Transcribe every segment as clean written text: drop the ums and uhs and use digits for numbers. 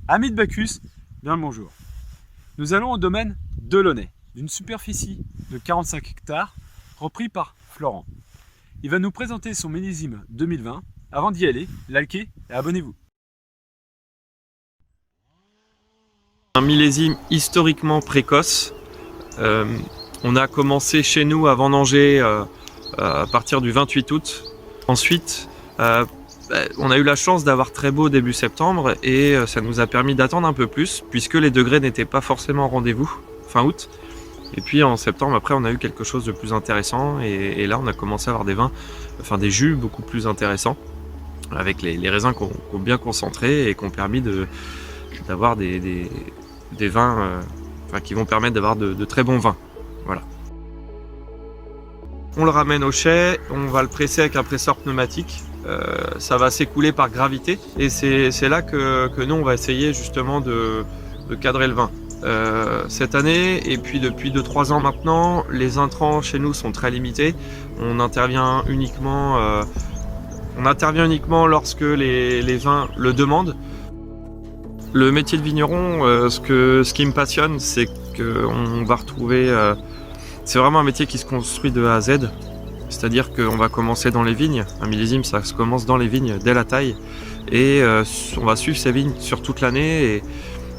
Amis de Bacchus, bien le bonjour. Nous allons au domaine Delaunay, d'une superficie de 45 hectares, repris par Florent. Il va nous présenter son millésime 2020. Avant d'y aller, likez et abonnez-vous. Un millésime historiquement précoce. On a commencé chez nous à vendanger à partir du 28 août. Ensuite, on a eu la chance d'avoir très beau début septembre et ça nous a permis d'attendre un peu plus puisque les degrés n'étaient pas forcément au rendez-vous fin août. Et puis en septembre, après, on a eu quelque chose de plus intéressant et là, on a commencé à avoir des vins, enfin des jus beaucoup plus intéressants avec les raisins qu'on bien concentrés et qui ont permis d'avoir des vins qui vont permettre d'avoir de très bons vins. Voilà. On le ramène au chai, on va le presser avec un presseur pneumatique. Ça va s'écouler par gravité et c'est là que nous on va essayer justement de cadrer le vin. Cette année et puis depuis 2-3 ans maintenant, les intrants chez nous sont très limités. On intervient uniquement lorsque les vins le demandent. Le métier de vigneron, ce qui me passionne, c'est qu'on va retrouver... c'est vraiment un métier qui se construit de A à Z. C'est-à-dire qu'on va commencer dans les vignes. Un millésime, ça se commence dans les vignes dès la taille. Et on va suivre ces vignes sur toute l'année.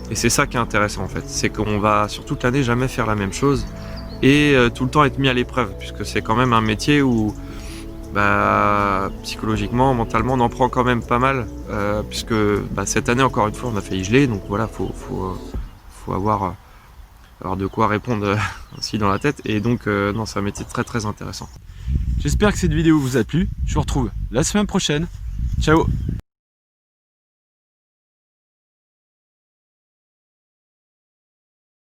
Et c'est ça qui est intéressant en fait. C'est qu'on va sur toute l'année jamais faire la même chose. Et tout le temps être mis à l'épreuve. Puisque c'est quand même un métier où psychologiquement, mentalement, on en prend quand même pas mal. Puisque cette année, encore une fois, on a failli geler. Donc voilà, faut avoir de quoi répondre aussi dans la tête. Et donc, non, c'est un métier très très intéressant. J'espère que cette vidéo vous a plu. Je vous retrouve la semaine prochaine. Ciao!